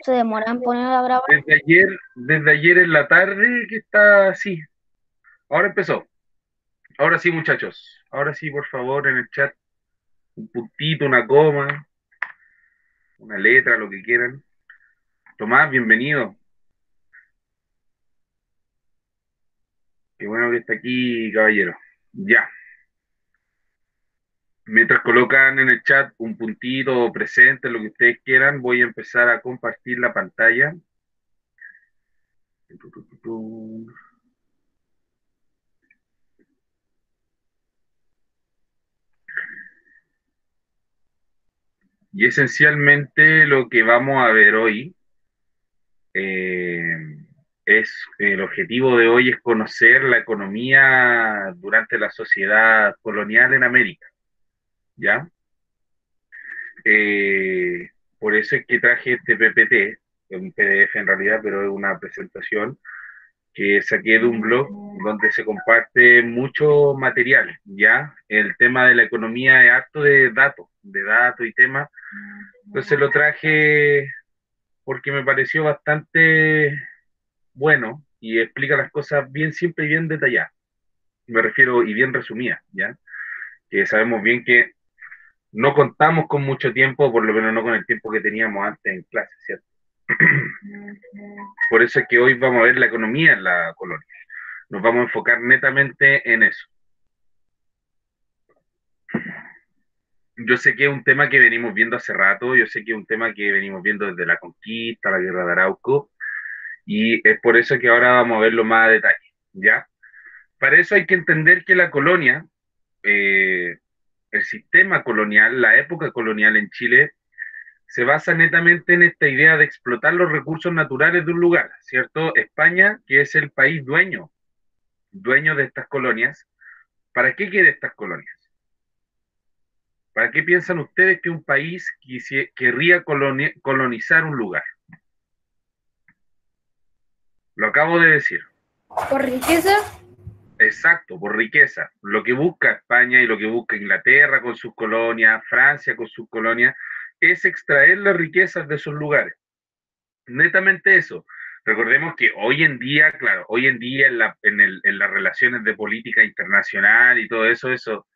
Se demora en poner a grabar. Desde ayer en la tarde que está así. Ahora empezó. Ahora sí, muchachos. Ahora sí, por favor, en el chat, un puntito, una coma, una letra, lo que quieran. Tomás, bienvenido. Qué bueno que está aquí, caballero. Ya. Mientras colocan en el chat un puntito o presente, lo que ustedes quieran, voy a empezar a compartir la pantalla. Y esencialmente lo que vamos a ver hoy Eh, el objetivo de hoy es conocer la economía durante la sociedad colonial en América, ¿ya? Por eso es que traje este PPT, un PDF en realidad, pero es una presentación que saqué de un blog donde se comparte mucho material, ¿ya? El tema de la economía es harto de datos y temas. Entonces lo traje porque me pareció bastante bueno y explica las cosas bien simple y bien detalladas. Me refiero y bien resumidas, ¿ya? Que sabemos bien que no contamos con mucho tiempo, por lo menos no con el tiempo que teníamos antes en clase, ¿cierto? Por eso es que hoy vamos a ver la economía en la colonia. Nos vamos a enfocar netamente en eso. Yo sé que es un tema que venimos viendo hace rato, yo sé que es un tema que venimos viendo desde la conquista, la guerra de Arauco, y es por eso que ahora vamos a verlo más a detalle, ¿ya? Para eso hay que entender que la colonia eh, el sistema colonial, la época colonial en Chile, se basa netamente en esta idea de explotar los recursos naturales de un lugar, ¿cierto? España, que es el país dueño de estas colonias, ¿para qué quiere estas colonias? ¿Para qué piensan ustedes que un país querría colonizar un lugar? Lo acabo de decir. ¿Por riqueza? Exacto, por riqueza. Lo que busca España y lo que busca Inglaterra con sus colonias, Francia con sus colonias, es extraer las riquezas de esos lugares. Netamente eso. Recordemos que hoy en día, claro, hoy en día en las relaciones de política internacional y todo eso, eso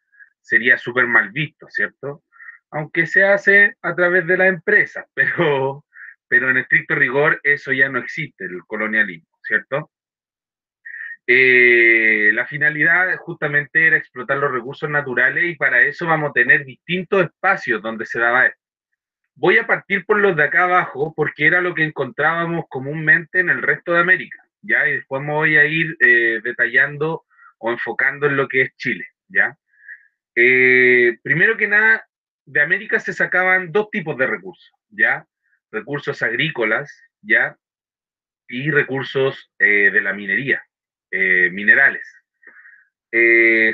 sería súper mal visto, ¿cierto? Aunque se hace a través de la empresa, pero en estricto rigor eso ya no existe, el colonialismo, ¿cierto? La finalidad justamente era explotar los recursos naturales y para eso vamos a tener distintos espacios donde se daba esto. Voy a partir por los de acá abajo porque era lo que encontrábamos comúnmente en el resto de América, ¿ya? Y después me voy a ir detallando o enfocando en lo que es Chile, ¿ya? Primero que nada, de América se sacaban dos tipos de recursos, ¿ya? Recursos agrícolas, ¿ya? Y recursos de la minería, minerales.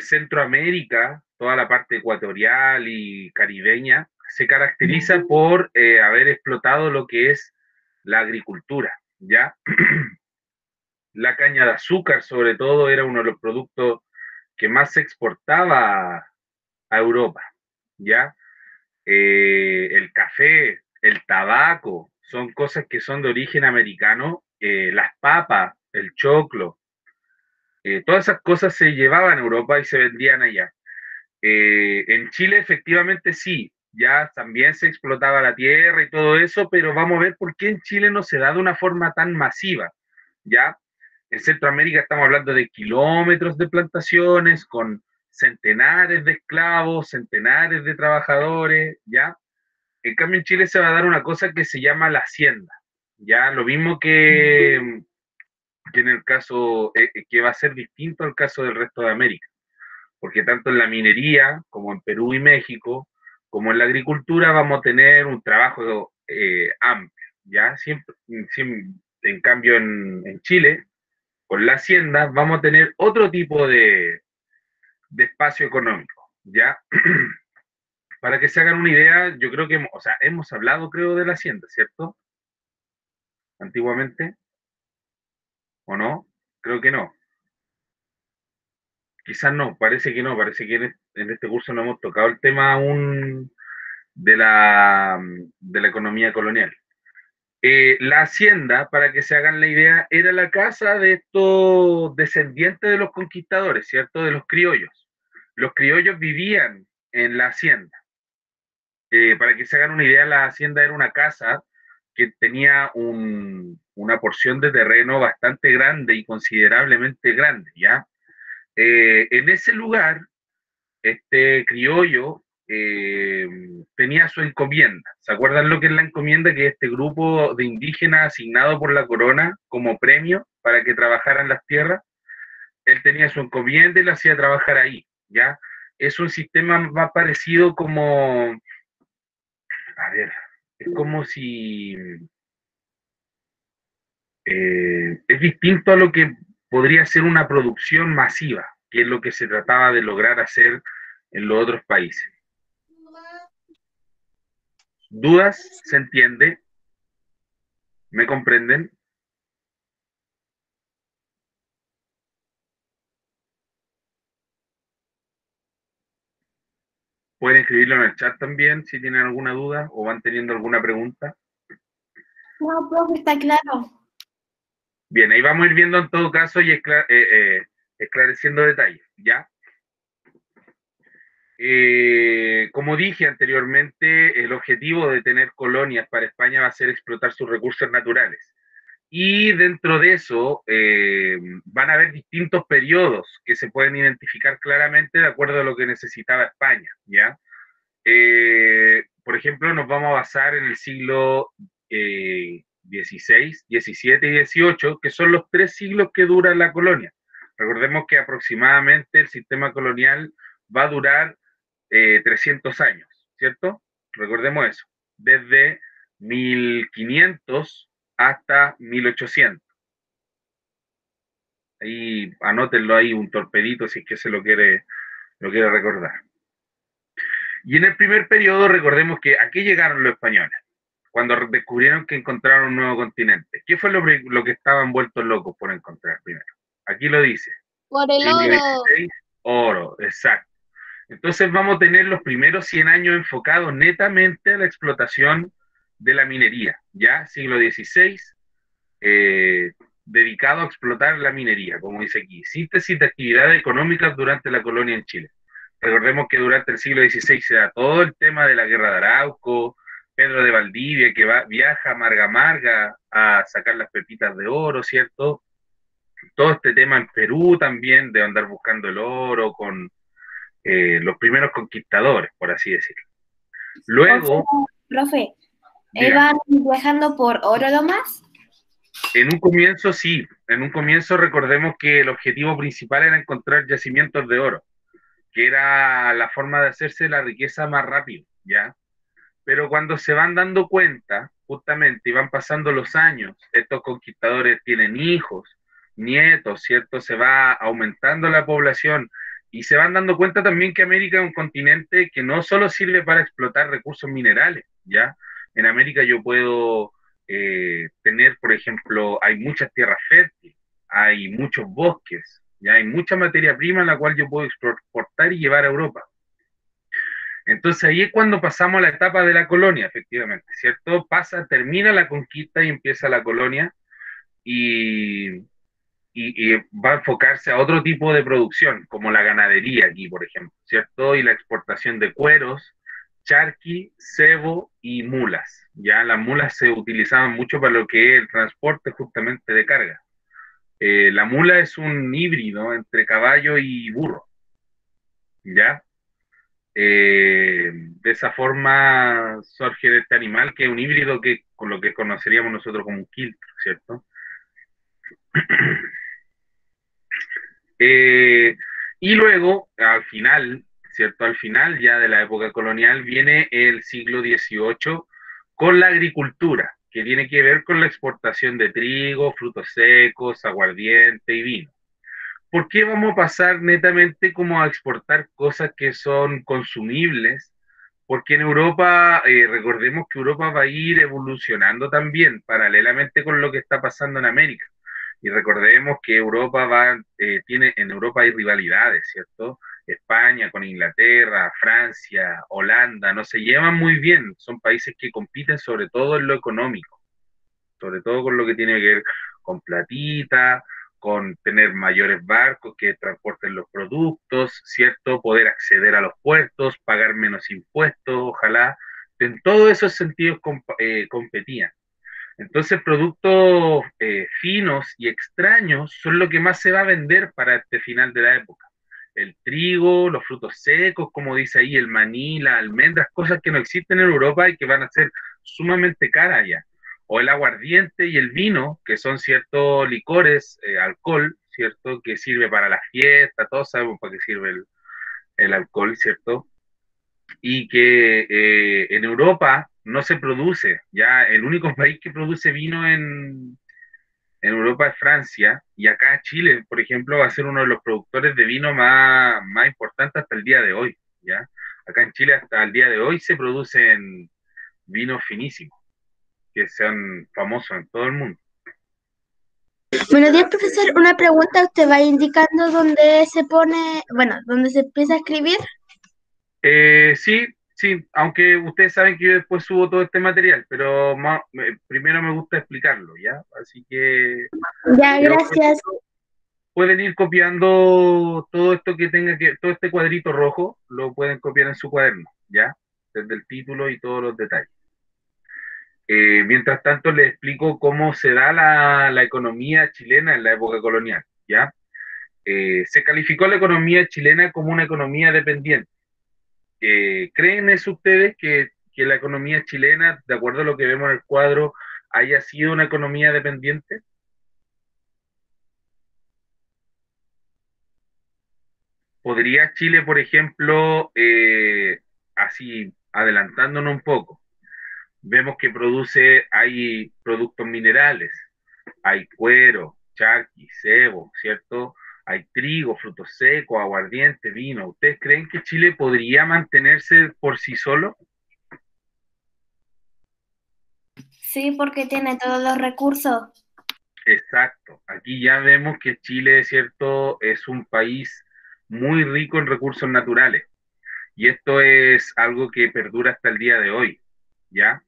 Centroamérica, toda la parte ecuatorial y caribeña, se caracteriza por haber explotado lo que es la agricultura, ¿ya? La caña de azúcar, sobre todo, era uno de los productos que más se exportaba a Europa, ¿ya? El café, el tabaco, son cosas que son de origen americano, las papas, el choclo, todas esas cosas se llevaban a Europa y se vendían allá. En Chile efectivamente sí, ya también se explotaba la tierra y todo eso, pero vamos a ver por qué en Chile no se da de una forma tan masiva, ¿ya? En Centroamérica estamos hablando de kilómetros de plantaciones con centenares de esclavos, centenares de trabajadores, ¿ya? En cambio en Chile se va a dar una cosa que se llama la hacienda, ¿ya? Lo mismo que en el caso, que va a ser distinto al caso del resto de América porque tanto en la minería como en Perú y México, como en la agricultura, vamos a tener un trabajo amplio, ¿ya? Siempre, en cambio, en Chile, con la hacienda, vamos a tener otro tipo de espacio económico, ¿ya? Para que se hagan una idea, yo creo que, o sea, hemos hablado, creo, de la hacienda, ¿cierto? Antiguamente, ¿o no? Creo que no. Quizás no, parece que no, parece que en este curso no hemos tocado el tema aún de la economía colonial. La hacienda, para que se hagan la idea, era la casa de estos descendientes de los conquistadores, ¿cierto? De los criollos. Los criollos vivían en la hacienda. Para que se hagan una idea, la hacienda era una casa que tenía una porción de terreno bastante grande y considerablemente grande, ¿ya? En ese lugar, este criollo tenía su encomienda. ¿Se acuerdan lo que es la encomienda? Que es este grupo de indígenas asignado por la corona como premio para que trabajaran las tierras. Él tenía su encomienda y lo hacía trabajar ahí, ¿ya? Es un sistema más parecido como, a ver, es como si es distinto a lo que podría ser una producción masiva, que es lo que se trataba de lograr hacer en los otros países. ¿Dudas? ¿Se entiende? ¿Me comprenden? Pueden escribirlo en el chat también si tienen alguna duda o van teniendo alguna pregunta. No, profe, está claro. Bien, ahí vamos a ir viendo en todo caso y esclareciendo detalles, ¿ya? Como dije anteriormente, el objetivo de tener colonias para España va a ser explotar sus recursos naturales. Y dentro de eso van a haber distintos periodos que se pueden identificar claramente de acuerdo a lo que necesitaba España, ¿ya? Por ejemplo, nos vamos a basar en el siglo XVI, XVII y XVIII, que son los 3 siglos que dura la colonia. Recordemos que aproximadamente el sistema colonial va a durar 300 años, ¿cierto? Recordemos eso, desde 1500 hasta 1800. Ahí anótenlo ahí un torpedito si es que se lo quiere recordar. Y en el primer periodo recordemos que aquí llegaron los españoles, cuando descubrieron que encontraron un nuevo continente. ¿Qué fue lo que estaban vueltos locos por encontrar primero? Aquí lo dice. Por el Siglo oro. XVI, oro, exacto. Entonces vamos a tener los primeros 100 años enfocados netamente a la explotación de la minería, ¿ya? Siglo XVI, dedicado a explotar la minería, como dice aquí. Síntesis de actividades económicas durante la colonia en Chile. Recordemos que durante el siglo XVI se da todo el tema de la guerra de Arauco, Pedro de Valdivia, que viaja Marga Marga a sacar las pepitas de oro, ¿cierto? Todo este tema en Perú también, de andar buscando el oro con los primeros conquistadores, por así decirlo. O sea, Luego, profe, dígame, ¿van viajando por oro nomás? en un comienzo sí, en un comienzo recordemos que el objetivo principal era encontrar yacimientos de oro, que era la forma de hacerse la riqueza más rápido, ¿ya? Pero cuando se van dando cuenta, justamente, y van pasando los años, estos conquistadores tienen hijos, nietos, ¿cierto? Se va aumentando la población y se van dando cuenta también que América es un continente que no solo sirve para explotar recursos minerales, ¿ya? En América yo puedo tener, por ejemplo, hay muchas tierras fértiles, hay muchos bosques, ya hay mucha materia prima en la cual yo puedo exportar y llevar a Europa. Entonces ahí es cuando pasamos a la etapa de la colonia, efectivamente, ¿cierto? Termina la conquista y empieza la colonia y, y va a enfocarse a otro tipo de producción, como la ganadería aquí, por ejemplo, ¿cierto? Y la exportación de cueros, charqui, cebo y mulas. Ya las mulas se utilizaban mucho para lo que es el transporte justamente de carga. La mula es un híbrido entre caballo y burro, ¿ya? De esa forma surge este animal que es un híbrido que con lo que conoceríamos nosotros como un quiltro, ¿cierto? Eh, y luego, al final, ¿cierto? Al final ya de la época colonial viene el siglo XVIII con la agricultura, que tiene que ver con la exportación de trigo, frutos secos, aguardiente y vino. ¿Por qué vamos a pasar netamente como a exportar cosas que son consumibles? Porque en Europa, recordemos que Europa va a ir evolucionando también, paralelamente con lo que está pasando en América. Y recordemos que en Europa hay rivalidades, ¿cierto? España con Inglaterra, Francia, Holanda, no se llevan muy bien, son países que compiten sobre todo en lo económico. sobre todo con lo que tiene que ver con platita, con tener mayores barcos que transporten los productos, ¿cierto? Poder acceder a los puertos, pagar menos impuestos, ojalá. En todos esos sentidos competían. Entonces, productos finos y extraños son lo que más se va a vender para este final de la época. El trigo, los frutos secos, como dice ahí, el maní, las almendras, cosas que no existen en Europa y que van a ser sumamente caras allá. O el aguardiente y el vino, que son ciertos licores, alcohol, ¿cierto? Que sirve para la fiesta, todos sabemos para qué sirve el alcohol, ¿cierto? Y que en Europa no se produce. Ya el único país que produce vino en Europa es Francia, y acá Chile, por ejemplo, va a ser uno de los productores de vino más importantes hasta el día de hoy. ¿Ya? Acá en Chile hasta el día de hoy se producen vinos finísimos, que sean famosos en todo el mundo. Buenos días, profesor. Una pregunta, ¿usted va indicando dónde se pone, bueno, dónde se empieza a escribir? Sí, sí, aunque ustedes saben que yo después subo todo este material, pero primero me gusta explicarlo, ¿ya? Así que Ya, gracias. pueden ir copiando todo esto todo este cuadrito rojo, lo pueden copiar en su cuaderno, ¿ya? Desde el título y todos los detalles. Mientras tanto, les explico cómo se da la economía chilena en la época colonial, ¿ya? Se calificó la economía chilena como una economía dependiente. ¿Creen eso ustedes que la economía chilena, de acuerdo a lo que vemos en el cuadro, haya sido una economía dependiente? ¿Podría Chile, por ejemplo, así adelantándonos un poco, vemos que hay productos minerales, hay cuero, charqui, cebo, ¿cierto? Hay trigo, frutos secos, aguardiente, vino. ¿Ustedes creen que Chile podría mantenerse por sí solo? Sí, porque tiene todos los recursos. Exacto. Aquí ya vemos que Chile, ¿cierto?, es un país muy rico en recursos naturales. Y esto es algo que perdura hasta el día de hoy, ¿ya?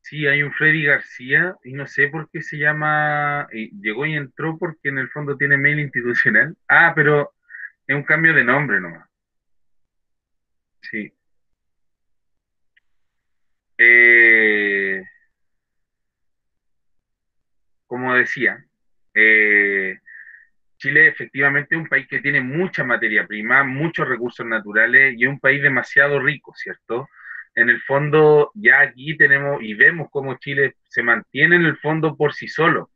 Sí, hay un Freddy García y no sé por qué se llama, llegó y entró porque en el fondo tiene mail institucional. Ah, pero es un cambio de nombre nomás. Sí. Eh, como decía, eh, Chile efectivamente es un país que tiene mucha materia prima, muchos recursos naturales y es un país demasiado rico, ¿cierto? En el fondo, ya aquí tenemos y vemos cómo Chile se mantiene en el fondo por sí solo.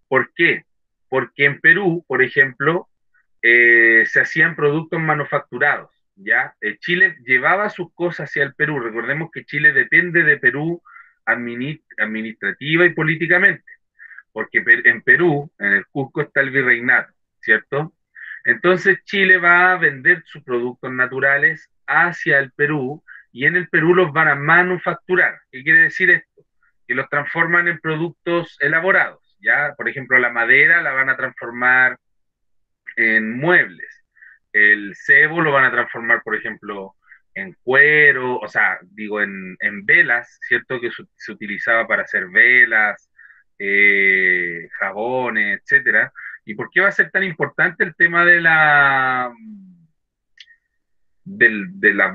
¿Por qué? Porque en Perú, por ejemplo, se hacían productos manufacturados, ¿ya? Chile llevaba sus cosas hacia el Perú. Recordemos que Chile depende de Perú administrativa y políticamente, porque en Perú, en el Cusco, está el virreinato, ¿cierto? Entonces Chile va a vender sus productos naturales hacia el Perú y en el Perú los van a manufacturar. ¿Qué quiere decir esto? Que los transforman en productos elaborados, ¿ya? Por ejemplo, la madera la van a transformar en muebles. El cebo lo van a transformar, por ejemplo, en cuero, o sea, digo, en velas, ¿cierto? Que se utilizaba para hacer velas, jabones, etcétera. ¿Y por qué va a ser tan importante el tema de las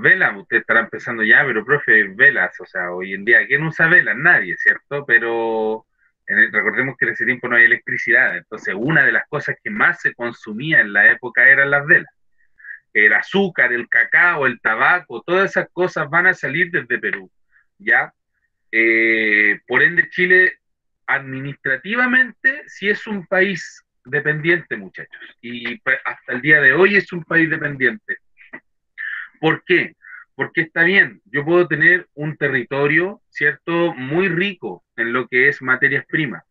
velas? Ustedes estarán pensando ya, pero profe, velas, o sea, hoy en día, ¿quién usa velas? Nadie, ¿cierto? Pero recordemos que en ese tiempo no hay electricidad, entonces una de las cosas que más se consumía en la época eran las velas. El azúcar, el cacao, el tabaco, todas esas cosas van a salir desde Perú, ¿ya? Por ende, Chile administrativamente sí es un país dependiente, muchachos, y pues, hasta el día de hoy es un país dependiente. ¿Por qué? Porque está bien, yo puedo tener un territorio, ¿cierto?, muy rico en lo que es materias primas,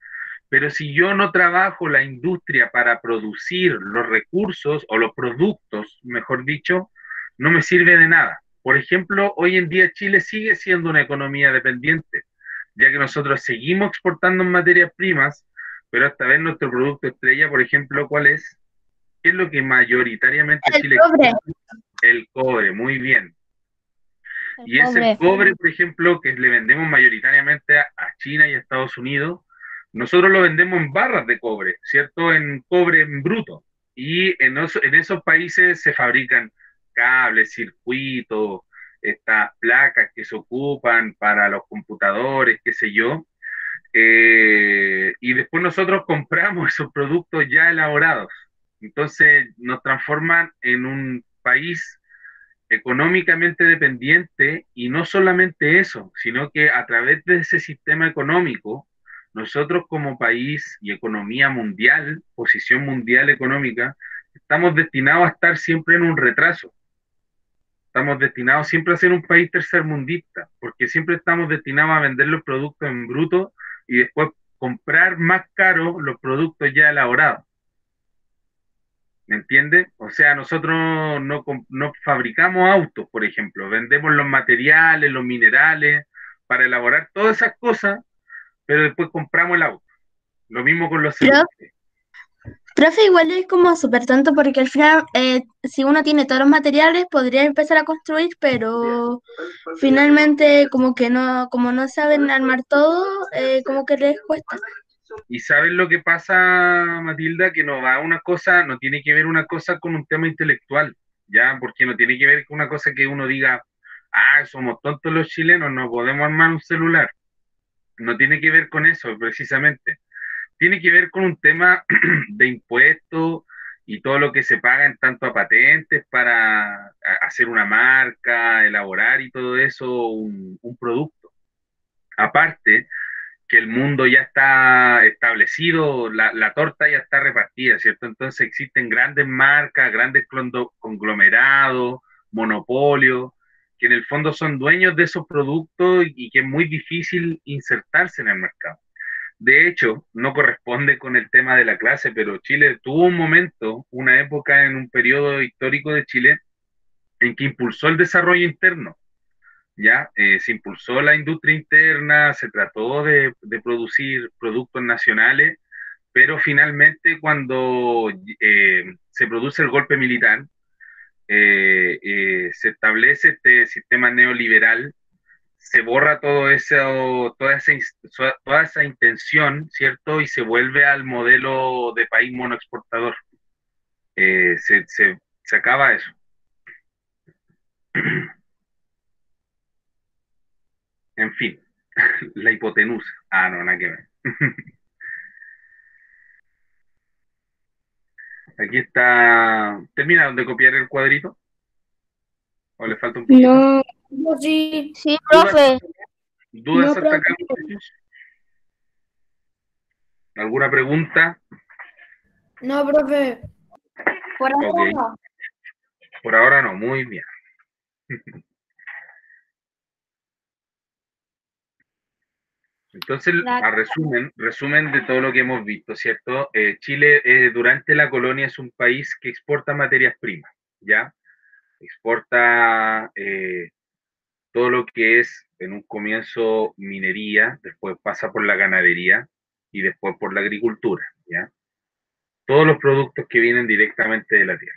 pero si yo no trabajo la industria para producir los recursos o los productos, mejor dicho, no me sirve de nada. Por ejemplo, hoy en día Chile sigue siendo una economía dependiente, ya que nosotros seguimos exportando materias primas, pero esta vez nuestro producto estrella, por ejemplo, ¿cuál es? ¿Qué es lo que mayoritariamente El Chile cobre. exporta? El cobre, muy bien. Y ese cobre, por ejemplo, que le vendemos mayoritariamente a China y a Estados Unidos, nosotros lo vendemos en barras de cobre, ¿cierto? En cobre en bruto. Y en esos países se fabrican cables, circuitos, estas placas que se ocupan para los computadores, qué sé yo. Y después nosotros compramos esos productos ya elaborados. Entonces nos transforman en un país económicamente dependiente, y no solamente eso, sino que a través de ese sistema económico, nosotros como país y economía mundial, posición mundial económica, estamos destinados a estar siempre en un retraso. Estamos destinados siempre a ser un país tercermundista, porque siempre estamos destinados a vender los productos en bruto y después comprar más caro los productos ya elaborados. ¿Me entiendes? O sea, nosotros no fabricamos autos, por ejemplo, vendemos los materiales, los minerales, para elaborar todas esas cosas, pero después compramos el auto. Lo mismo con los Pero, celulares. profe, igual es como súper tonto porque al final, si uno tiene todos los materiales, podría empezar a construir, pero finalmente como que no, como no saben armar todo, como que les cuesta. Y sabes lo que pasa, Matilda, que no va una cosa, no tiene que ver una cosa con un tema intelectual, ¿ya? Porque no tiene que ver con una cosa que uno diga, ah, somos tontos los chilenos, no podemos armar un celular. No tiene que ver con eso, precisamente. Tiene que ver con un tema de impuestos y todo lo que se paga en tanto a patentes para hacer una marca, elaborar y todo eso, un producto. Aparte, que el mundo ya está establecido, la torta ya está repartida, ¿cierto? Entonces existen grandes marcas, grandes conglomerados, monopolios, que en el fondo son dueños de esos productos y que es muy difícil insertarse en el mercado. De hecho, no corresponde con el tema de la clase, pero Chile tuvo un momento, una época en un periodo histórico de Chile en que impulsó el desarrollo interno. ¿Ya? Se impulsó la industria interna, se trató de producir productos nacionales, pero finalmente cuando se produce el golpe militar, se establece este sistema neoliberal, se borra todo eso, toda esa intención, ¿cierto? Y se vuelve al modelo de país monoexportador. Se acaba eso. En fin, la hipotenusa. Ah, no, nada que ver. Aquí está. ¿Terminaron de copiar el cuadrito? ¿O le falta un poquito? No, sí. Sí, ¿Dudas, profe. dudas No, hasta profe. acá, muchachos? ¿Alguna pregunta? No, profe. Por ahora Ok, no. por ahora no, muy bien. Entonces, a resumen de todo lo que hemos visto, ¿cierto? Chile durante la colonia es un país que exporta materias primas, ¿ya? Exporta todo lo que es en un comienzo minería, después pasa por la ganadería y después por la agricultura, ¿ya? Todos los productos que vienen directamente de la tierra.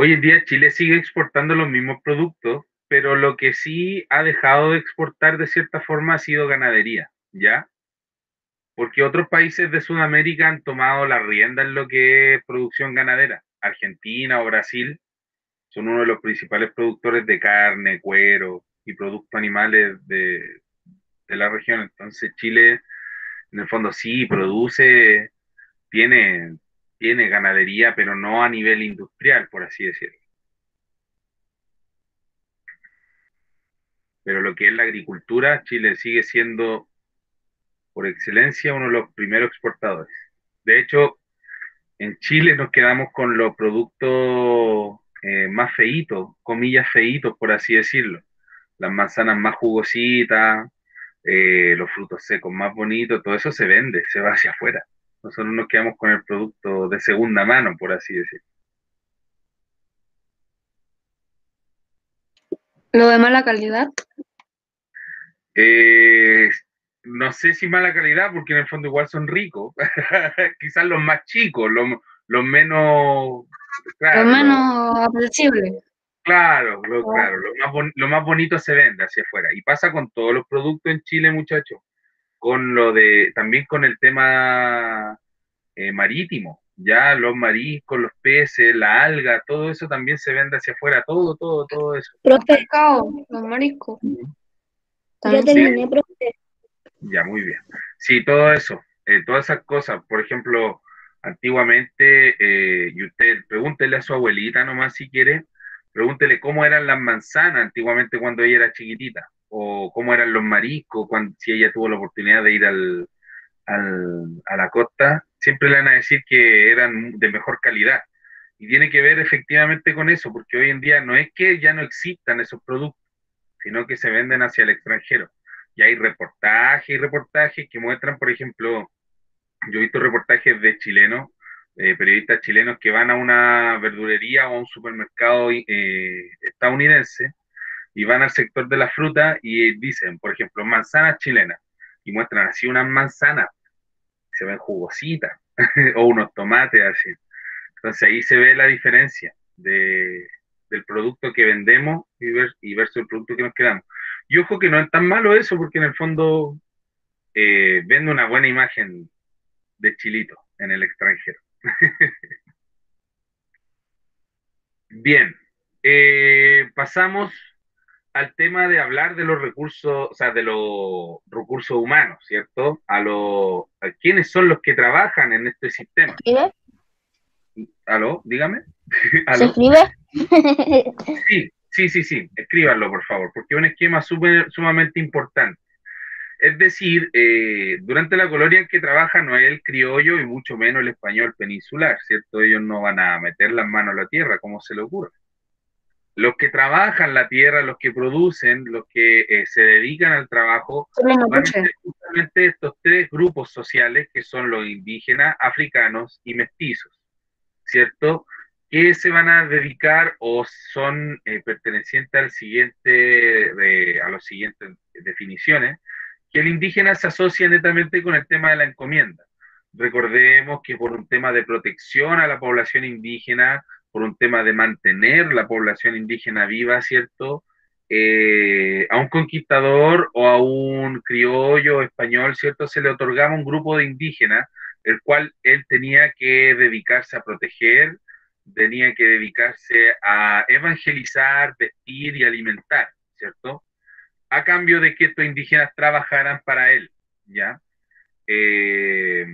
Hoy en día Chile sigue exportando los mismos productos, pero lo que sí ha dejado de exportar de cierta forma ha sido ganadería, ¿ya? Porque otros países de Sudamérica han tomado la rienda en lo que es producción ganadera. Argentina o Brasil son uno de los principales productores de carne, cuero y productos animales de la región. Entonces Chile, en el fondo, sí produce, tiene, tiene ganadería, pero no a nivel industrial, por así decirlo. Pero lo que es la agricultura, Chile sigue siendo por excelencia uno de los primeros exportadores. De hecho, en Chile nos quedamos con los productos más feitos, comillas feitos, por así decirlo. Las manzanas más jugositas, los frutos secos más bonitos, todo eso se vende, se va hacia afuera. Nosotros nos quedamos con el producto de segunda mano, por así decirlo. Lo de mala calidad. Eh, no sé si mala calidad, porque en el fondo igual son ricos. Quizás los más chicos, los menos, Lo claro, menos apetecible. claro, lo más bonito se vende hacia afuera. Y pasa con todos los productos en Chile, muchachos. También con el tema marítimo. Ya los mariscos, los peces, la alga, todo eso también se vende hacia afuera. Todo eso. Los Profe, pescados, los mariscos. Ujú. ya También terminé, profe. Ya, muy bien. Sí, todo eso, todas esas cosas. Por ejemplo, antiguamente, y usted pregúntele a su abuelita nomás si quiere, pregúntele cómo eran las manzanas antiguamente cuando ella era chiquitita, o cómo eran los mariscos cuando, si ella tuvo la oportunidad de ir a la costa, siempre le van a decir que eran de mejor calidad. Y tiene que ver efectivamente con eso, porque hoy en día no es que ya no existan esos productos, sino que se venden hacia el extranjero. Y hay reportajes y reportajes que muestran, por ejemplo, yo he visto reportajes de chilenos, periodistas chilenos que van a una verdulería o a un supermercado estadounidense y van al sector de la fruta y dicen, por ejemplo, manzanas chilenas, y muestran así unas manzanas, se ven jugositas, o unos tomates así. Entonces ahí se ve la diferencia del producto que vendemos y versus el producto que nos quedamos. Y ojo que no es tan malo eso, porque en el fondo vende una buena imagen de Chilito en el extranjero. Bien, pasamos al tema de hablar de los recursos, o sea, de los recursos humanos, ¿cierto? A quiénes son los que trabajan en este sistema. ¿Escribe? ¿Aló? Dígame. ¿Se ¿Aló? escribe? Sí, escríbanlo, por favor, porque es un esquema sumamente importante. Es decir, durante la colonia en que trabaja no es el criollo y mucho menos el español peninsular, ¿cierto? Ellos no van a meter las manos a la tierra, como se le ocurre. Los que trabajan la tierra, los que producen, los que se dedican al trabajo, son los van a mapuches. ser justamente estos tres grupos sociales que son los indígenas, africanos y mestizos, ¿cierto? Que se van a dedicar o son pertenecientes a las siguientes definiciones, que el indígena se asocia netamente con el tema de la encomienda. Recordemos que por un tema de protección a la población indígena, por un tema de mantener la población indígena viva, ¿cierto? A un conquistador o a un criollo español, ¿cierto? Se le otorgaba un grupo de indígenas, el cual él tenía que dedicarse a proteger, tenía que dedicarse a evangelizar, vestir y alimentar, ¿cierto? A cambio de que estos indígenas trabajaran para él, ¿ya? Eh,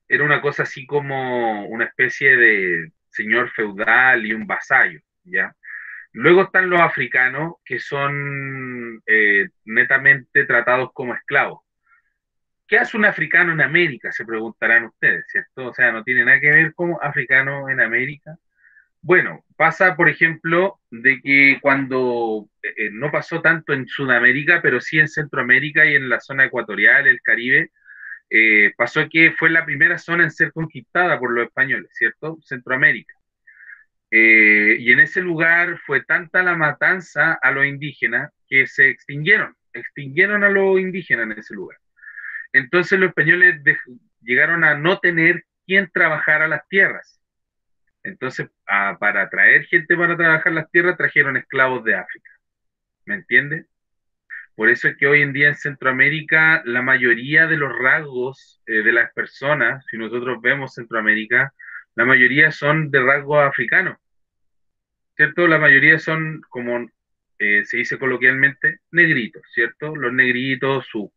Era una cosa así como una especie de señor feudal y un vasallo, ¿ya? Luego están los africanos, que son netamente tratados como esclavos. ¿Qué hace un africano en América? Se preguntarán ustedes, ¿cierto? O sea, no tiene nada que ver como africano en América. Bueno, pasa, por ejemplo, de que cuando no pasó tanto en Sudamérica, pero sí en Centroamérica y en la zona ecuatorial, el Caribe, pasó que fue la primera zona en ser conquistada por los españoles, ¿cierto? Centroamérica. Y en ese lugar fue tanta la matanza a los indígenas que se extinguieron a los indígenas en ese lugar. Entonces los españoles llegaron a no tener quien trabajara las tierras. Entonces, para traer gente para trabajar las tierras, trajeron esclavos de África. ¿Me entiendes? Por eso es que hoy en día en Centroamérica la mayoría de los rasgos de las personas, si nosotros vemos Centroamérica, la mayoría son de rasgos africanos, ¿cierto? La mayoría son, como se dice coloquialmente, negritos, ¿cierto? Los negritos, su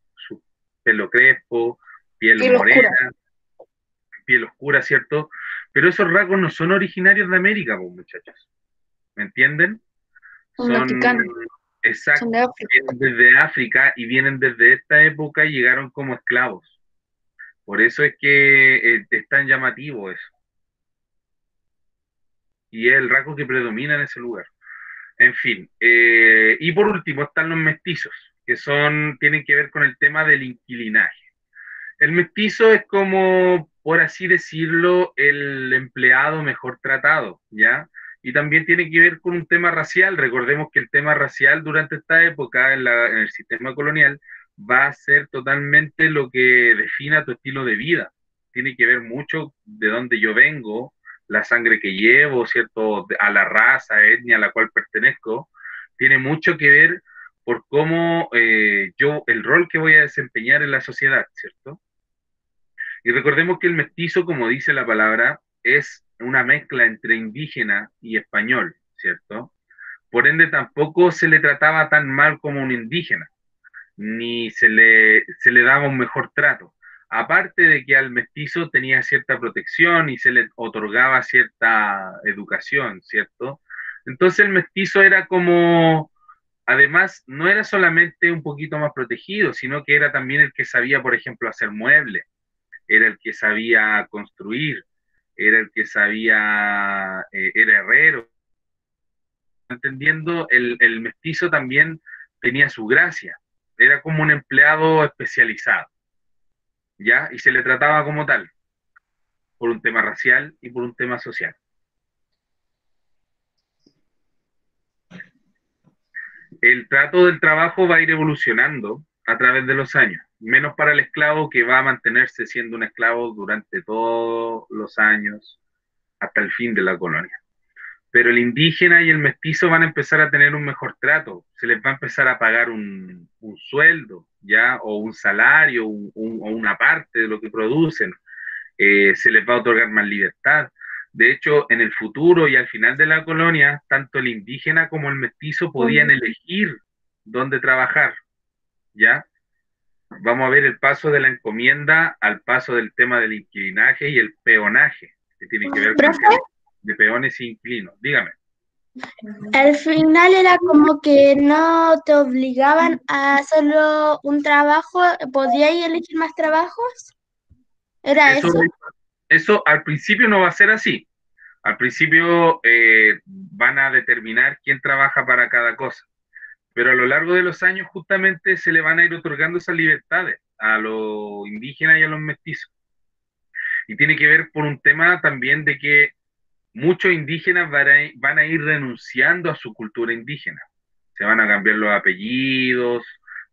pelo crespo, piel Piel morena, oscura. piel oscura, ¿cierto? Pero esos rasgos no son originarios de América, pues, muchachos. ¿Me entienden? Son africanos. Exacto, Son de África. vienen desde África y vienen desde esta época y llegaron como esclavos. Por eso es que es tan llamativo eso. Y es el rasgo que predomina en ese lugar. En fin, y por último están los mestizos, que tienen que ver con el tema del inquilinaje. El mestizo es como, por así decirlo, el empleado mejor tratado, ¿ya? Y también tiene que ver con un tema racial. Recordemos que el tema racial durante esta época en el sistema colonial va a ser totalmente lo que defina tu estilo de vida, tiene que ver mucho de dónde yo vengo, la sangre que llevo, ¿cierto? A la raza, etnia a la cual pertenezco, tiene mucho que ver por cómo el rol que voy a desempeñar en la sociedad, ¿cierto? Y recordemos que el mestizo, como dice la palabra, es una mezcla entre indígena y español, ¿cierto? Por ende, tampoco se le trataba tan mal como un indígena, ni se le daba un mejor trato. Aparte de que al mestizo tenía cierta protección y se le otorgaba cierta educación, ¿cierto? Entonces el mestizo era como, además, no era solamente un poquito más protegido, sino que era también el que sabía, por ejemplo, hacer muebles, era el que sabía construir, era el que sabía, era herrero. Entendiendo, el mestizo también tenía su gracia, era como un empleado especializado, ¿ya? Y se le trataba como tal, por un tema racial y por un tema social. El trato del trabajo va a ir evolucionando a través de los años, menos para el esclavo que va a mantenerse siendo un esclavo durante todos los años hasta el fin de la colonia. Pero el indígena y el mestizo van a empezar a tener un mejor trato, se les va a empezar a pagar un sueldo, ¿ya? O un salario, o una parte de lo que producen, se les va a otorgar más libertad. De hecho, en el futuro y al final de la colonia, tanto el indígena como el mestizo podían elegir dónde trabajar, ¿ya? Vamos a ver el paso de la encomienda al paso del tema del inquilinaje y el peonaje, que tiene que ver con el tema de peones y inquilinos. Dígame. Al final era como que no te obligaban a solo un trabajo, ¿podías elegir más trabajos? ¿Era Eso, eso? eso al principio no va a ser así. Al principio van a determinar quién trabaja para cada cosa, pero a lo largo de los años justamente se le van a ir otorgando esas libertades a los indígenas y a los mestizos. Y tiene que ver por un tema también de que muchos indígenas van a ir renunciando a su cultura indígena. Se van a cambiar los apellidos,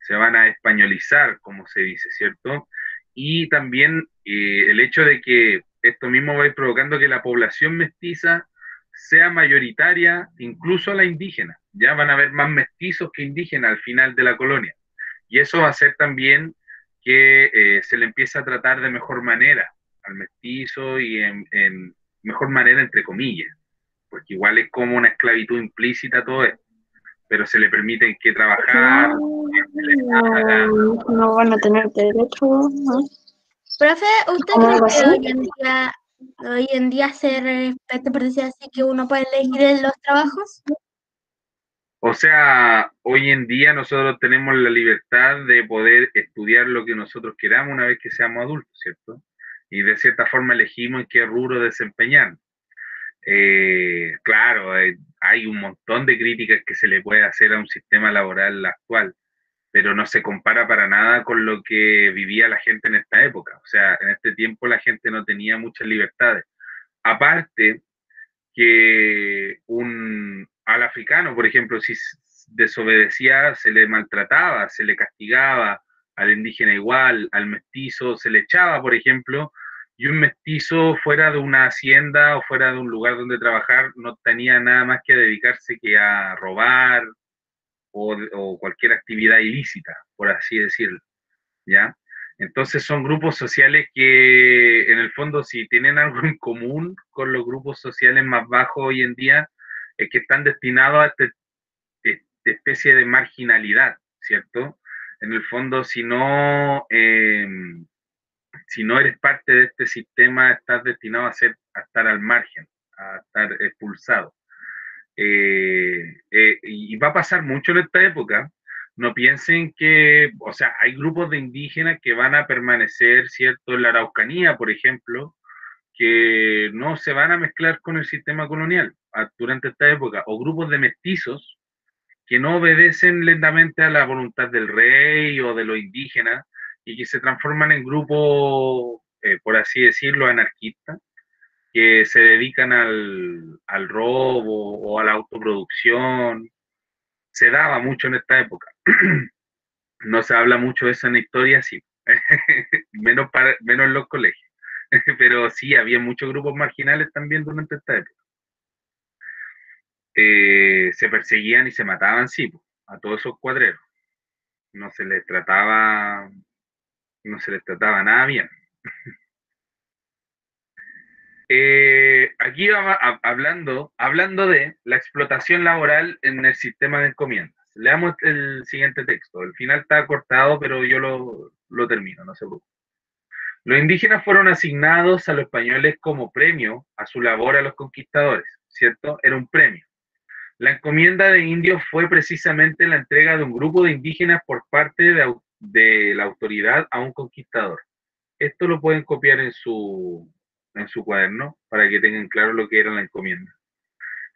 se van a españolizar, como se dice, ¿cierto? Y también el hecho de que esto mismo va a ir provocando que la población mestiza sea mayoritaria, incluso la indígena. Ya van a haber más mestizos que indígenas al final de la colonia. Y eso va a hacer también que se le empiece a tratar de mejor manera al mestizo y en mejor manera, entre comillas, porque igual es como una esclavitud implícita todo esto, pero se le permite que trabajar, No van a tener derecho, ¿no? Profe, ¿usted ¿Cómo cree algo que así? hoy en día se respete, por decir así, que uno puede elegir los trabajos? o sea, hoy en día nosotros tenemos la libertad de poder estudiar lo que nosotros queramos una vez que seamos adultos, ¿cierto? Y de cierta forma elegimos en qué rubro desempeñar. Claro, hay un montón de críticas que se le puede hacer a un sistema laboral actual, pero no se compara para nada con lo que vivía la gente en esta época. O sea, en este tiempo la gente no tenía muchas libertades. Aparte que al africano, por ejemplo, si desobedecía, se le maltrataba, se le castigaba, al indígena igual, al mestizo se le echaba, por ejemplo, y un mestizo fuera de una hacienda o fuera de un lugar donde trabajar no tenía nada más que dedicarse que a robar o cualquier actividad ilícita, por así decirlo, ¿ya? Entonces son grupos sociales que en el fondo si tienen algo en común con los grupos sociales más bajos hoy en día, es que están destinados a esta especie de marginalidad, ¿cierto? En el fondo, si no eres parte de este sistema, estás destinado a estar al margen, a estar expulsado. Y va a pasar mucho en esta época. No piensen que, o sea, hay grupos de indígenas que van a permanecer, ¿cierto? En la Araucanía, por ejemplo, que no se van a mezclar con el sistema colonial durante esta época, o grupos de mestizos que no obedecen lentamente a la voluntad del rey o de los indígenas y que se transforman en grupos, por así decirlo, anarquistas que se dedican al robo o a la autoproducción. Se daba mucho en esta época. No se habla mucho de eso en la historia, sí. Menos en los colegios. pero sí, había muchos grupos marginales también durante esta época. Se perseguían y se mataban, sí, po, a todos esos cuadreros. No se les trataba nada bien. Aquí hablando de la explotación laboral en el sistema de encomiendas. Leamos el siguiente texto. El final está cortado, pero yo lo termino, no se preocupe. Los indígenas fueron asignados a los españoles como premio a su labor a los conquistadores, ¿cierto? Era un premio. La encomienda de indios fue precisamente la entrega de un grupo de indígenas por parte de la autoridad a un conquistador. Esto lo pueden copiar en su cuaderno para que tengan claro lo que era la encomienda.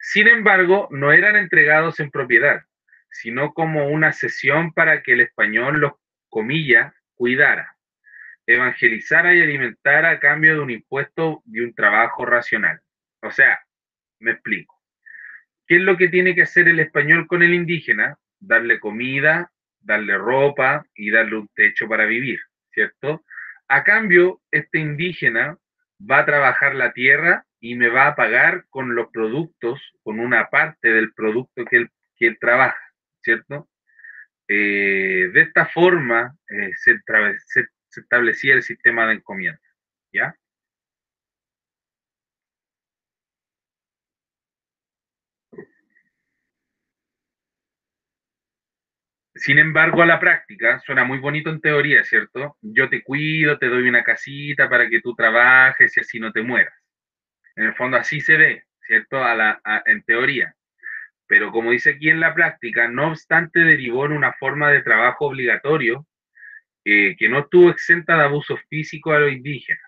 Sin embargo, no eran entregados en propiedad, sino como una cesión para que el español los, comillas, cuidara, evangelizara y alimentara a cambio de un impuesto y un trabajo racional. O sea, me explico. ¿Qué es lo que tiene que hacer el español con el indígena? Darle comida, darle ropa y darle un techo para vivir, ¿cierto? A cambio, este indígena va a trabajar la tierra y me va a pagar con los productos, con una parte del producto que él trabaja, ¿cierto? De esta forma se establecía el sistema de encomienda, ¿ya? Sin embargo, a la práctica suena muy bonito en teoría, ¿cierto? Yo te cuido, te doy una casita para que tú trabajes y así no te mueras. En el fondo así se ve, ¿cierto? En teoría. Pero como dice aquí en la práctica, no obstante derivó en una forma de trabajo obligatorio que no estuvo exenta de abusos físicos a los indígenas.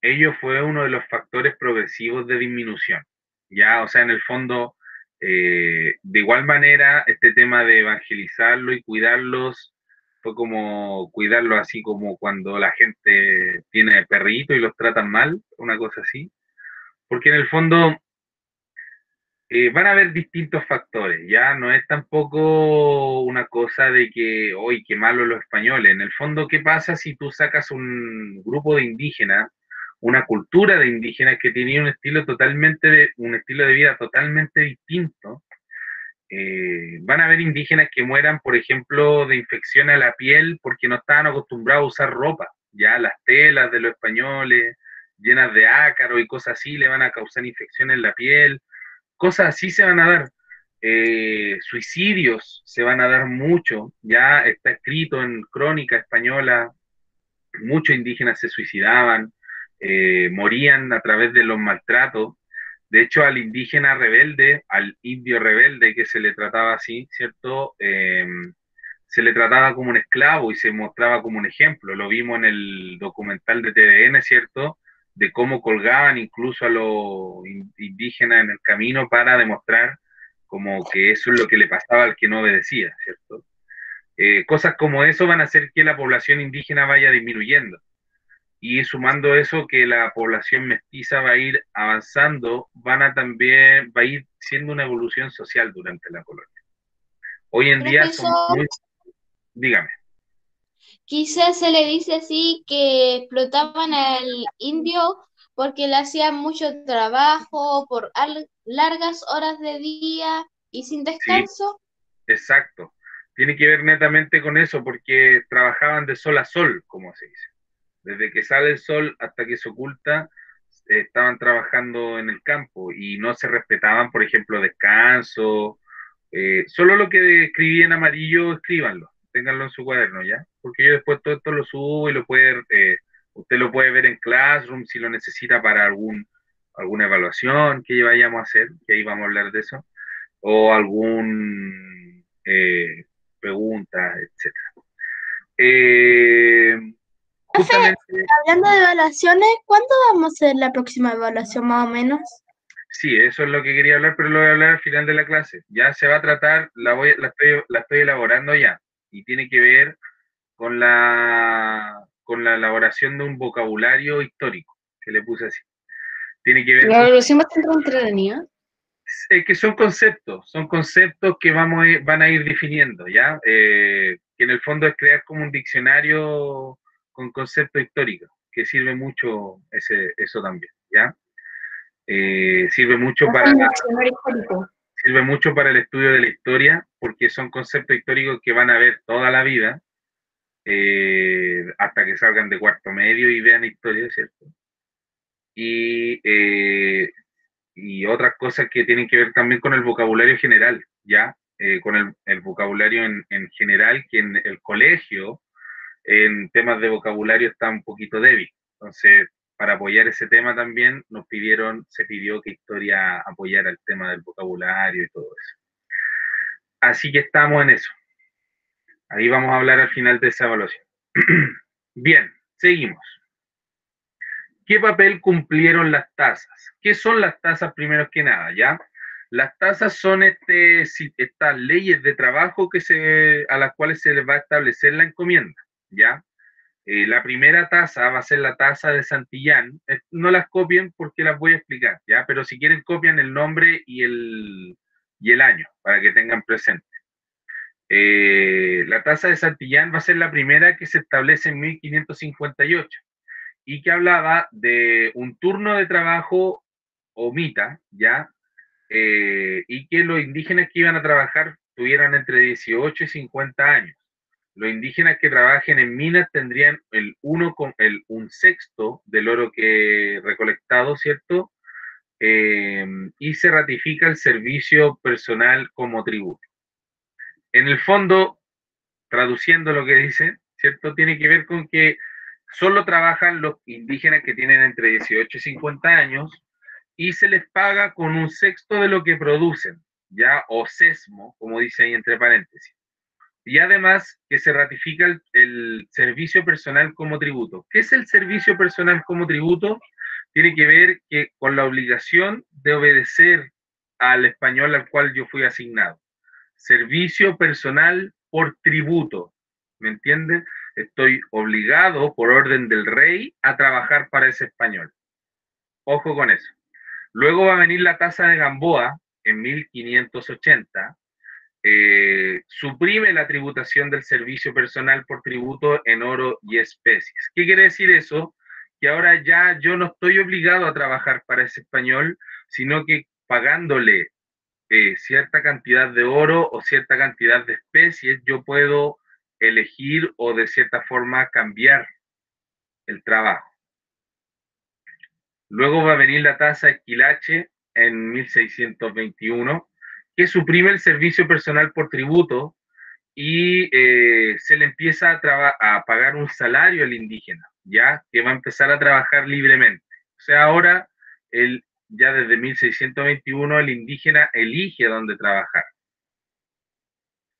Ello fue uno de los factores progresivos de disminución. Ya, o sea, en el fondo, de igual manera, este tema de evangelizarlo y cuidarlos fue como cuidarlos así como cuando la gente tiene perritos y los tratan mal, una cosa así. Porque en el fondo van a haber distintos factores, ya no es tampoco una cosa de que, hoy qué malo los españoles. En el fondo, ¿qué pasa si tú sacas un grupo de indígenas, una cultura de indígenas que tenía un estilo de vida totalmente distinto? Van a haber indígenas que mueran, por ejemplo, de infección a la piel porque no estaban acostumbrados a usar ropa. Ya las telas de los españoles llenas de ácaro y cosas así le van a causar infección en la piel. Cosas así se van a dar. Suicidios se van a dar mucho. Ya está escrito en crónica española, muchos indígenas se suicidaban, morían a través de los maltratos. De hecho, al indígena rebelde, al indio rebelde, que se le trataba así, ¿cierto? Se le trataba como un esclavo y se mostraba como un ejemplo. Lo vimos en el documental de TVN, ¿cierto? De cómo colgaban incluso a los indígenas en el camino para demostrar como que eso es lo que le pasaba al que no obedecía, ¿cierto? Cosas como eso van a hacer que la población indígena vaya disminuyendo. Y sumando eso que la población mestiza va a ir avanzando, va a ir siendo una evolución social durante la colonia. Hoy en día son Profesor, muy, dígame. quizás se le dice así que explotaban al indio porque le hacían mucho trabajo por largas horas de día y sin Sí, descanso. exacto. Tiene que ver netamente con eso, porque trabajaban de sol a sol, como se dice. Desde que sale el sol hasta que se oculta, estaban trabajando en el campo y no se respetaban, por ejemplo, descanso. Solo lo que escribí en amarillo, escríbanlo, ténganlo en su cuaderno, ¿ya? Porque yo después todo esto lo subo y usted lo puede ver en Classroom si lo necesita para alguna evaluación que vayamos a hacer, que ahí vamos a hablar de eso, o algún pregunta, etcétera. Profe, Justamente, hablando de evaluaciones, ¿cuándo vamos a hacer la próxima evaluación más o menos? sí, eso es lo que quería hablar, pero lo voy a hablar al final de la clase. Ya se va a tratar, la estoy elaborando ya, y tiene que ver con la elaboración de un vocabulario histórico, que le puse así. Tiene que ver La con evaluación va a estar entretenida. que son conceptos que van a ir definiendo, ¿ya? Que en el fondo es crear como un diccionario con conceptos históricos, que sirve mucho eso también, ¿ya? Sirve mucho para el estudio de la historia, porque son conceptos históricos que van a ver toda la vida, hasta que salgan de cuarto medio y vean historia, ¿cierto? Y otras cosas que tienen que ver también con el vocabulario general, ¿ya? Con el vocabulario en general, que en el colegio, en temas de vocabulario, está un poquito débil. Entonces, para apoyar ese tema también, se pidió que historia apoyara el tema del vocabulario y todo eso. Así que estamos en eso. Ahí vamos a hablar al final de esa evaluación. Bien, seguimos. ¿Qué papel cumplieron las tasas? ¿Qué son las tasas primero que nada, ya? Las tasas son estas leyes de trabajo a las cuales se les va a establecer la encomienda, ¿ya? La primera tasa va a ser la tasa de Santillán. No las copien porque las voy a explicar, ¿ya? Pero si quieren copian el nombre y el año para que tengan presente. La tasa de Santillán va a ser la primera que se establece en 1558 y que hablaba de un turno de trabajo o mita, ¿ya? Y que los indígenas que iban a trabajar tuvieran entre 18 y 50 años. Los indígenas que trabajen en minas tendrían un sexto del oro que recolectado, ¿cierto? Y se ratifica el servicio personal como tributo. En el fondo, traduciendo lo que dice, ¿cierto? Tiene que ver con que solo trabajan los indígenas que tienen entre 18 y 50 años y se les paga con un sexto de lo que producen, ¿ya? O sesmo, como dice ahí entre paréntesis. Y además que se ratifica el servicio personal como tributo. ¿Qué es el servicio personal como tributo? Tiene que ver con la obligación de obedecer al español al cual yo fui asignado. Servicio personal por tributo, ¿me entienden? Estoy obligado por orden del rey a trabajar para ese español. Ojo con eso. Luego va a venir la tasa de Gamboa en 1580. Suprime la tributación del servicio personal por tributo en oro y especies. ¿Qué quiere decir eso? Que ahora ya yo no estoy obligado a trabajar para ese español, sino que pagándole cierta cantidad de oro o cierta cantidad de especies, yo puedo elegir o de cierta forma cambiar el trabajo. Luego va a venir la tasa Esquilache en 1621, que suprime el servicio personal por tributo y se le empieza a pagar un salario al indígena, ya que va a empezar a trabajar libremente. O sea, ahora ya desde 1621 el indígena elige dónde trabajar.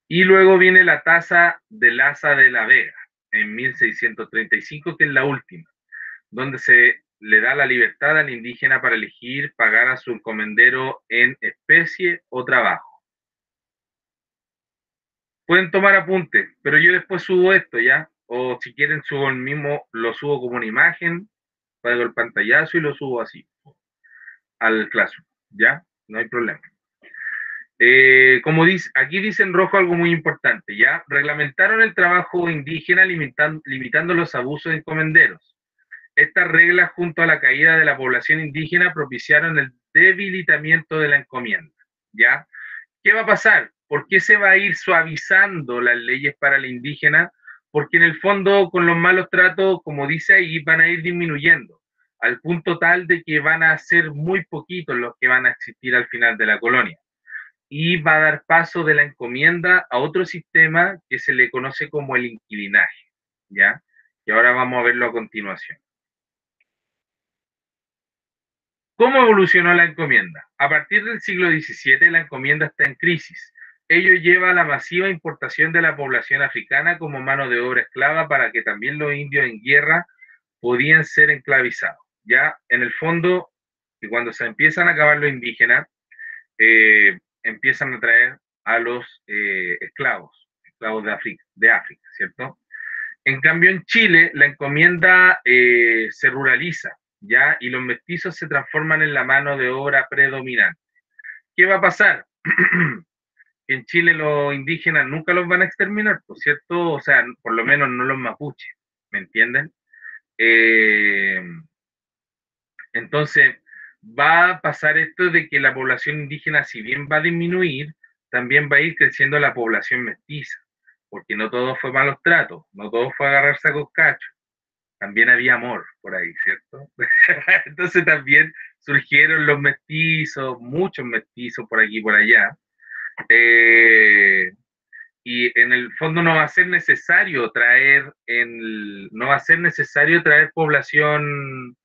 Y luego viene la tasa del Asa de la Vega en 1635, que es la última, donde se le da la libertad al indígena para elegir pagar a su encomendero en especie o trabajo. Pueden tomar apuntes, pero yo después subo esto, ¿ya? O si quieren subo el mismo, lo subo como una imagen, pego el pantallazo y lo subo así al Classroom, ¿ya? No hay problema. Como dice, aquí dice en rojo algo muy importante, ¿ya? Reglamentaron el trabajo indígena limitando los abusos de encomenderos. Estas reglas, junto a la caída de la población indígena, propiciaron el debilitamiento de la encomienda, ¿ya? ¿Qué va a pasar? ¿Por qué se va a ir suavizando las leyes para el indígena? Porque en el fondo, con los malos tratos, como dice ahí, van a ir disminuyendo, al punto tal de que van a ser muy poquitos los que van a existir al final de la colonia. Y va a dar paso de la encomienda a otro sistema que se le conoce como el inquilinaje, ¿ya? Y ahora vamos a verlo a continuación. ¿Cómo evolucionó la encomienda? A partir del siglo XVII, la encomienda está en crisis. Ello lleva a la masiva importación de la población africana como mano de obra esclava para que también los indios en guerra podían ser esclavizados. Ya en el fondo, y cuando se empiezan a acabar los indígenas, empiezan a traer a los esclavos de África, ¿cierto? En cambio, en Chile, la encomienda se ruraliza, ¿ya? Y los mestizos se transforman en la mano de obra predominante. ¿Qué va a pasar? En Chile los indígenas nunca los van a exterminar, ¿por cierto? O sea, por lo menos no los mapuches, ¿me entienden? Eh, entonces, va a pasar esto de que la población indígena, si bien va a disminuir, también va a ir creciendo la población mestiza, porque no todo fue malos tratos, no todo fue agarrarse a coscacho, también había amor por ahí, ¿cierto? Entonces también surgieron los mestizos, muchos mestizos por aquí y por allá, eh, y en el fondo no va a ser necesario traer, no va a ser necesario traer población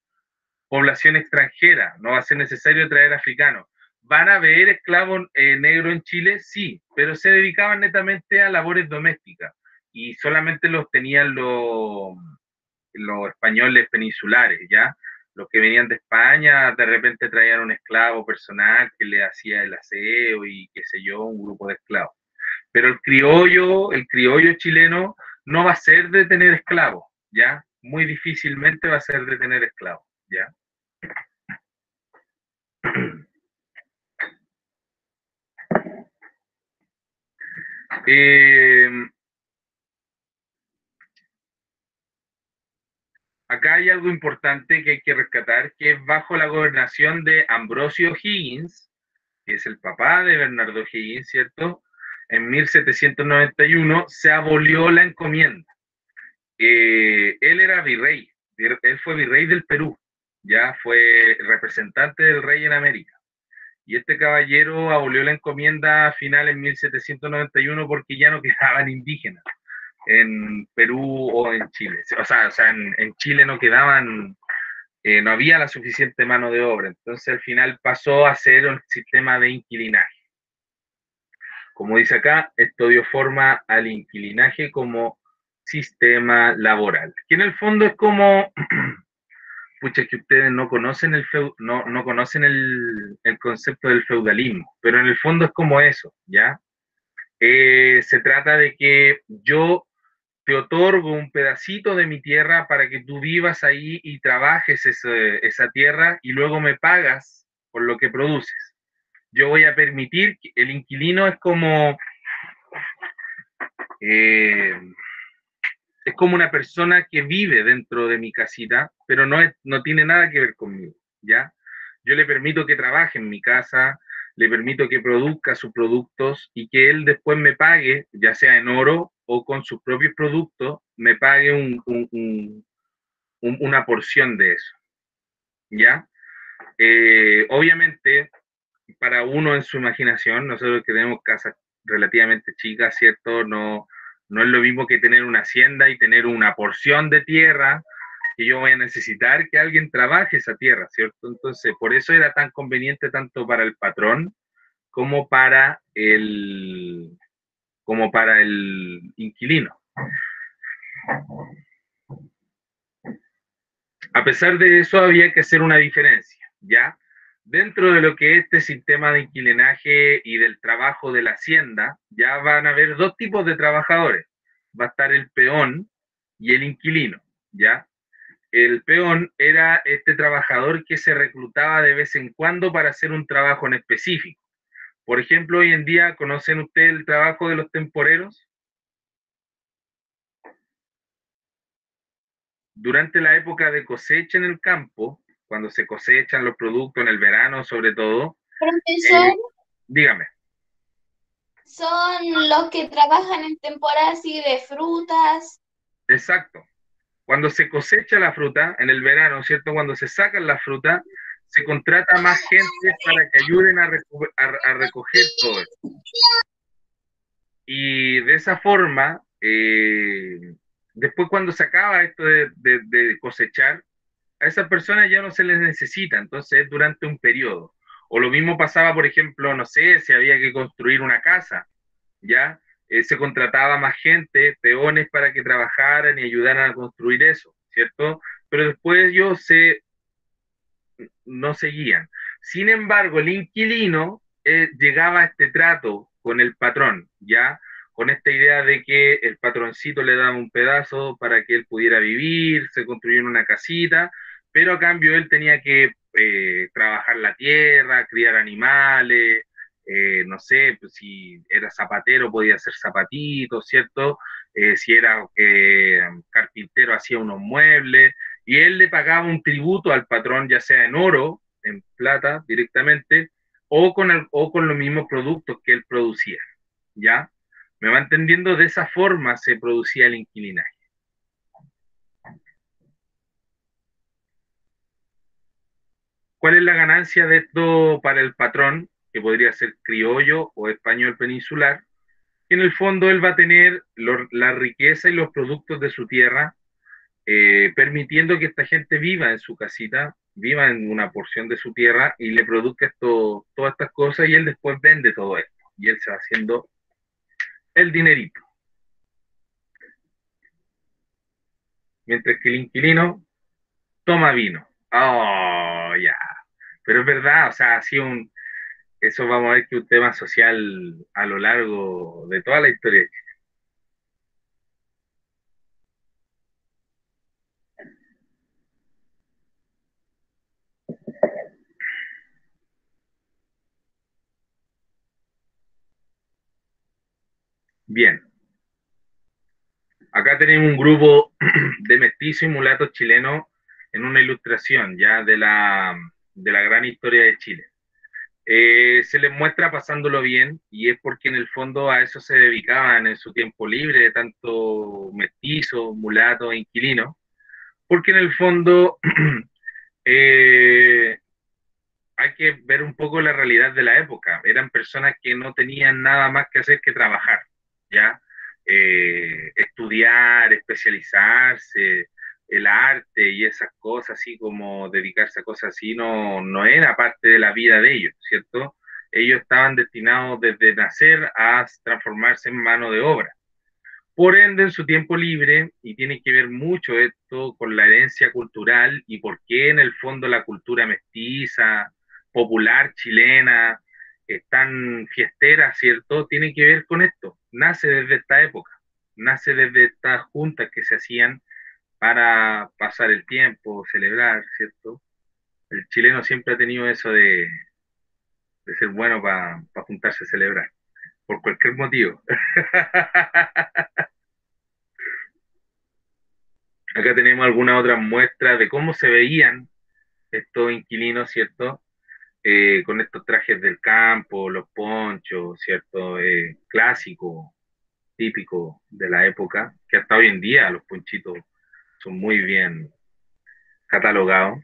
extranjera, no va a ser necesario traer africanos. ¿Van a haber esclavos negros en Chile? Sí, pero se dedicaban netamente a labores domésticas y solamente los tenían los españoles peninsulares, ¿ya? Los que venían de España de repente traían un esclavo personal que le hacía el aseo y qué sé yo, un grupo de esclavos. Pero el criollo chileno no va a ser de tener esclavos, ¿ya? Muy difícilmente va a ser de tener esclavos, ¿ya? Eh, Acá hay algo importante que hay que rescatar, que es bajo la gobernación de Ambrosio Higgins, que es el papá de Bernardo Higgins, ¿cierto? En 1791 se abolió la encomienda. Él era virrey, él fue virrey del Perú, ya fue representante del rey en América. Y este caballero abolió la encomienda final en 1791 porque ya no quedaban indígenas en Perú o en Chile. O sea en Chile no quedaban, no había la suficiente mano de obra. Entonces al final pasó a ser un sistema de inquilinaje. Como dice acá, esto dio forma al inquilinaje como sistema laboral, que en el fondo es como, pucha, que ustedes no conocen no conocen el concepto del feudalismo, pero en el fondo es como eso, ¿ya? Se trata de que yo te otorgo un pedacito de mi tierra para que tú vivas ahí y trabajes esa tierra y luego me pagas por lo que produces. Yo voy a permitir que el inquilino eh, es como una persona que vive dentro de mi casita, pero no tiene nada que ver conmigo, ¿ya? Yo le permito que trabaje en mi casa, le permito que produzca sus productos y que él después me pague, ya sea en oro o con sus propios productos, me pague una porción de eso, ¿ya? Obviamente, para uno en su imaginación, nosotros que tenemos casas relativamente chicas, ¿cierto? No es lo mismo que tener una hacienda y tener una porción de tierra que yo voy a necesitar que alguien trabaje esa tierra, ¿cierto? Entonces, por eso era tan conveniente tanto para el patrón como como para el inquilino. A pesar de eso, había que hacer una diferencia, ¿ya? Dentro de lo que es este sistema de inquilinaje y del trabajo de la hacienda, ya van a haber dos tipos de trabajadores. Va a estar el peón y el inquilino, ¿ya? El peón era este trabajador que se reclutaba de vez en cuando para hacer un trabajo en específico. Por ejemplo, hoy en día, ¿conocen ustedes el trabajo de los temporeros? Durante la época de cosecha en el campo, cuando se cosechan los productos en el verano sobre todo, Profesor, dígame. son los que trabajan en temporada así de frutas. Exacto. Cuando se cosecha la fruta en el verano, ¿cierto? Cuando se sacan las frutas, se contrata más gente para que ayuden a recoger todo eso. Y de esa forma, después cuando se acaba esto de cosechar, a esas personas ya no se les necesita, entonces es durante un periodo. O lo mismo pasaba, por ejemplo, no sé, si había que construir una casa, ¿ya? Se contrataba más gente, peones, para que trabajaran y ayudaran a construir eso, ¿cierto? Pero después ellos no seguían. Sin embargo, el inquilino llegaba a este trato con el patrón, ¿ya? Con esta idea de que el patroncito le daba un pedazo para que él pudiera vivir, se construyera una casita, pero a cambio él tenía que trabajar la tierra, criar animales, no sé, pues si era zapatero podía hacer zapatitos, ¿cierto? Si era carpintero hacía unos muebles, y él le pagaba un tributo al patrón, ya sea en oro, en plata directamente, o con los mismos productos que él producía, ¿ya? ¿Me va entendiendo? De esa forma se producía el inquilinaje. ¿Cuál es la ganancia de esto para el patrón, que podría ser criollo o español peninsular? Que en el fondo él va a tener la riqueza y los productos de su tierra, permitiendo que esta gente viva en su casita, viva en una porción de su tierra y le produzca todas estas cosas y él después vende todo esto y él se va haciendo el dinerito. Mientras que el inquilino toma vino. Oh, ya. Pero es verdad, o sea, ha sido eso vamos a ver que es un tema social a lo largo de toda la historia. Bien, acá tenemos un grupo de mestizos y mulatos chilenos en una ilustración ya de la gran historia de Chile. Se les muestra pasándolo bien y es porque en el fondo a eso se dedicaban en su tiempo libre, tanto mestizos, mulatos, inquilinos, porque en el fondo eh, hay que ver un poco la realidad de la época. Eran personas que no tenían nada más que hacer que trabajar, ¿ya? Estudiar, especializarse, el arte y esas cosas, así como dedicarse a cosas así, no era parte de la vida de ellos, ¿cierto? Ellos estaban destinados desde nacer a transformarse en mano de obra. Por ende, en su tiempo libre, y tiene que ver mucho esto con la herencia cultural y por qué en el fondo la cultura mestiza, popular chilena, es tan fiestera, ¿cierto? Tiene que ver con esto. Nace desde esta época, nace desde estas juntas que se hacían para pasar el tiempo, celebrar, ¿cierto? El chileno siempre ha tenido eso de ser bueno para juntarse a celebrar, por cualquier motivo. Acá tenemos algunas otras muestras de cómo se veían estos inquilinos, ¿cierto? Con estos trajes del campo, los ponchos, ¿cierto? Clásico, típico de la época, que hasta hoy en día los ponchitos son muy bien catalogados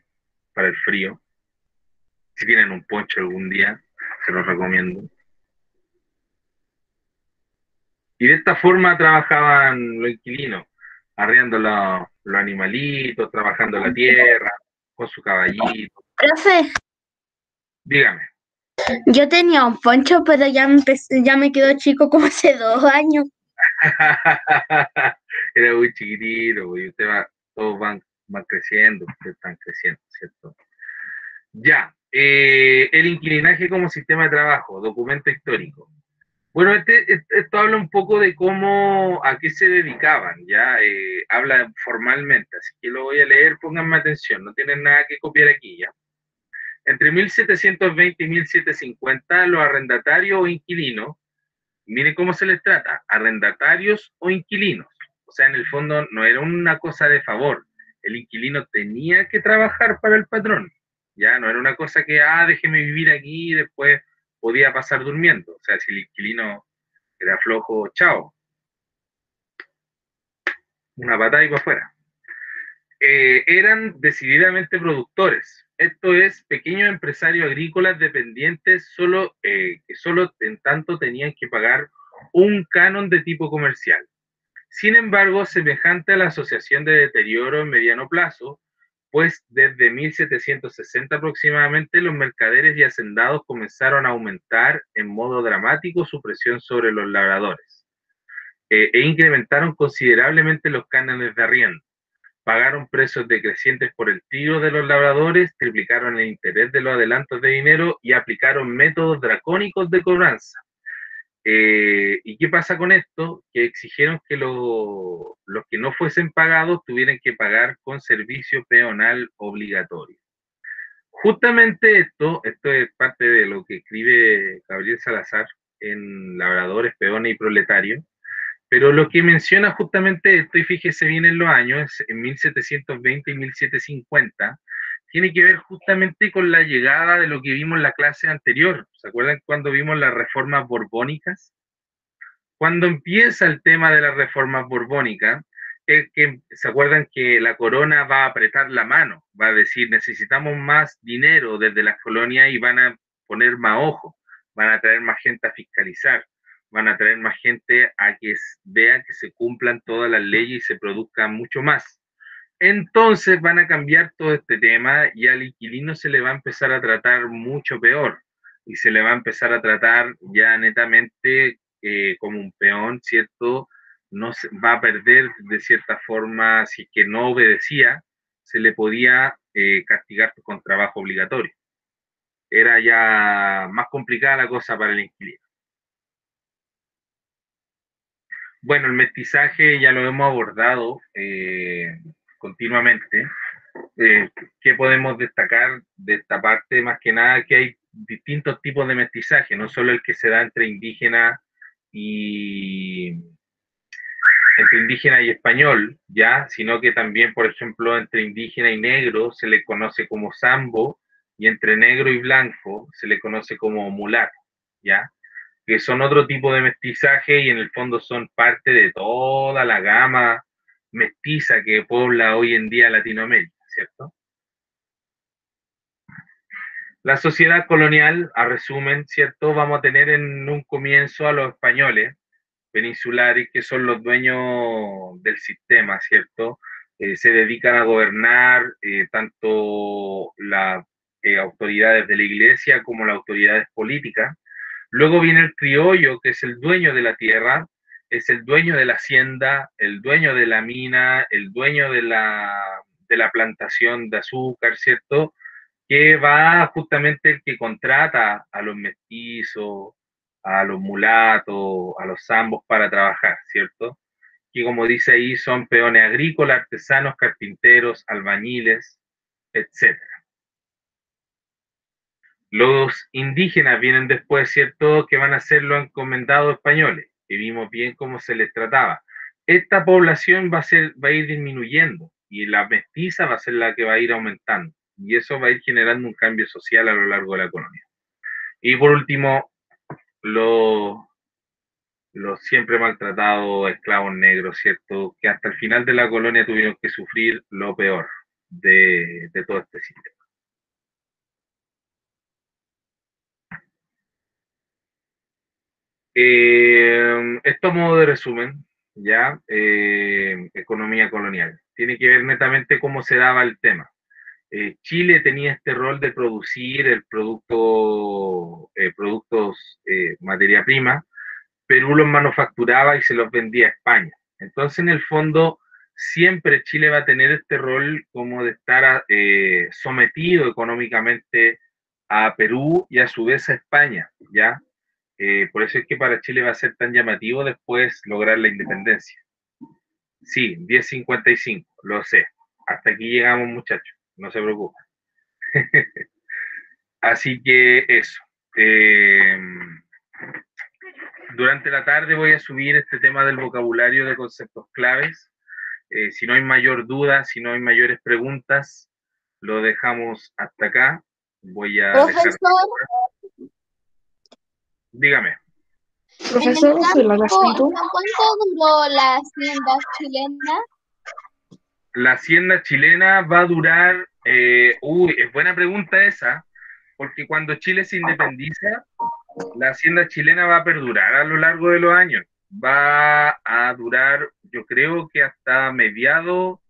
para el frío. Si tienen un poncho algún día, se los recomiendo. Y de esta forma trabajaban los inquilinos, arreando los animalitos, trabajando la tierra, con su caballito. Profe, Dígame. yo tenía un poncho, pero ya me quedó chico como hace 2 años. Era muy chiquitito, y todos van creciendo, ustedes están creciendo, ¿cierto? Ya, el inquilinaje como sistema de trabajo, documento histórico. Bueno, esto habla un poco de a qué se dedicaban, ¿ya? Habla formalmente, así que lo voy a leer, pónganme atención, no tienen nada que copiar aquí, ¿ya? Entre 1720 y 1750, los arrendatarios o inquilinos, miren cómo se les trata, arrendatarios o inquilinos. O sea, en el fondo no era una cosa de favor. El inquilino tenía que trabajar para el patrón. Ya no era una cosa que, déjeme vivir aquí y después podía pasar durmiendo. O sea, si el inquilino era flojo, chao. Una patada y para afuera. Eran decididamente productores. Esto es, pequeños empresarios agrícolas dependientes que solo en tanto tenían que pagar un canon de tipo comercial. Sin embargo, semejante a la asociación de deterioro en mediano plazo, pues desde 1760 aproximadamente los mercaderes y hacendados comenzaron a aumentar en modo dramático su presión sobre los labradores e incrementaron considerablemente los cánones de arriendo. Pagaron precios decrecientes por el tiro de los labradores, triplicaron el interés de los adelantos de dinero y aplicaron métodos dracónicos de cobranza. ¿Y qué pasa con esto? Que exigieron que los que no fuesen pagados tuvieran que pagar con servicio peonal obligatorio. Justamente esto es parte de lo que escribe Gabriel Salazar en Labradores, Peones y Proletarios, Pero lo que menciona justamente esto, y fíjese bien en los años, en 1720 y 1750, tiene que ver justamente con la llegada de lo que vimos en la clase anterior. ¿Se acuerdan cuando vimos las reformas borbónicas? Cuando empieza el tema de las reformas borbónicas, es que se acuerdan que la corona va a apretar la mano, va a decir necesitamos más dinero desde las colonias y van a poner más ojo, van a traer más gente a fiscalizar, van a traer más gente a que vea que se cumplan todas las leyes y se produzca mucho más. Entonces van a cambiar todo este tema y al inquilino se le va a empezar a tratar mucho peor y se le va a empezar a tratar ya netamente como un peón, ¿cierto? No se, va a perder de cierta forma, si es que no obedecía, se le podía castigar con trabajo obligatorio. Era ya más complicada la cosa para el inquilino. Bueno, el mestizaje ya lo hemos abordado continuamente. ¿Qué podemos destacar de esta parte? Más que nada que hay distintos tipos de mestizaje, no solo el que se da entre indígena y español, ya, sino que también, por ejemplo, entre indígena y negro se le conoce como sambo y entre negro y blanco se le conoce como mulato, ya, que son otro tipo de mestizaje y en el fondo son parte de toda la gama mestiza que pobla hoy en día Latinoamérica, ¿cierto? La sociedad colonial, a resumen, ¿cierto? Vamos a tener en un comienzo a los españoles peninsulares, que son los dueños del sistema, ¿cierto? Se dedican a gobernar tanto las autoridades de la iglesia como las autoridades políticas. Luego viene el criollo, que es el dueño de la tierra, es el dueño de la hacienda, el dueño de la mina, el dueño de la plantación de azúcar, ¿cierto? Que va justamente el que contrata a los mestizos, a los mulatos, a los zambos para trabajar, ¿cierto? Que como dice ahí son peones agrícolas, artesanos, carpinteros, albañiles, etc. Los indígenas vienen después, ¿cierto? Que van a ser los encomendados españoles, que vimos bien cómo se les trataba. Esta población va a ir disminuyendo y la mestiza va a ser la que va a ir aumentando. Y eso va a ir generando un cambio social a lo largo de la colonia. Y por último, los siempre maltratados esclavos negros, ¿cierto? Que hasta el final de la colonia tuvieron que sufrir lo peor de todo este sistema. Esto a modo de resumen, ya, economía colonial. Tiene que ver netamente cómo se daba el tema. Chile tenía este rol de producir el producto, productos, materia prima. Perú los manufacturaba y se los vendía a España. Entonces, en el fondo, siempre Chile va a tener este rol como de estar sometido económicamente a Perú y a su vez a España, ¿ya? Por eso es que para Chile va a ser tan llamativo después lograr la independencia. Sí, 10:55, lo sé. Hasta aquí llegamos, muchachos, no se preocupen. Así que eso. Durante la tarde voy a subir este tema del vocabulario de conceptos claves. Si no hay mayor duda, si no hay mayores preguntas, lo dejamos hasta acá. Voy a Profesor, dejar... Dígame. en el Profesor, ¿se la campo, clasificó? ¿hasta cuánto duró la hacienda chilena? La hacienda chilena va a durar... es buena pregunta esa, porque cuando Chile se independiza, la hacienda chilena va a perdurar a lo largo de los años. Va a durar, yo creo que hasta mediados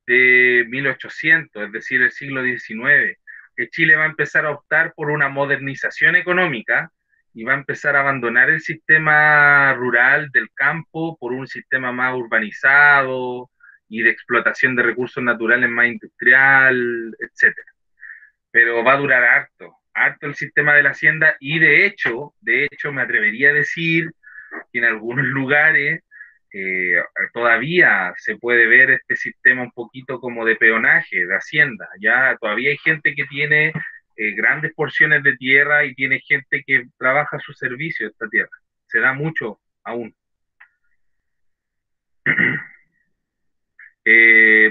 de 1800, es decir, el siglo XIX, que Chile va a empezar a optar por una modernización económica y va a empezar a abandonar el sistema rural del campo por un sistema más urbanizado y de explotación de recursos naturales más industrial, etcétera. Pero va a durar harto el sistema de la hacienda y de hecho me atrevería a decir que en algunos lugares todavía se puede ver este sistema un poquito como de peonaje, de hacienda, ya todavía hay gente que tiene grandes porciones de tierra y tiene gente que trabaja a su servicio esta tierra, se da mucho aún.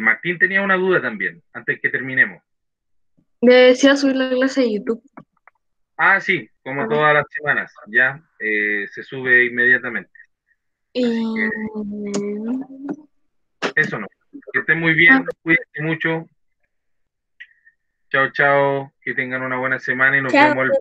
Martín tenía una duda también, antes que terminemos. Decía subir la clase de YouTube. Ah, sí, como todas las semanas, ya se sube inmediatamente. Así que eso no. Que estén muy bien, cuídense mucho. Chao, chao, que tengan una buena semana y nos Chao. vemos el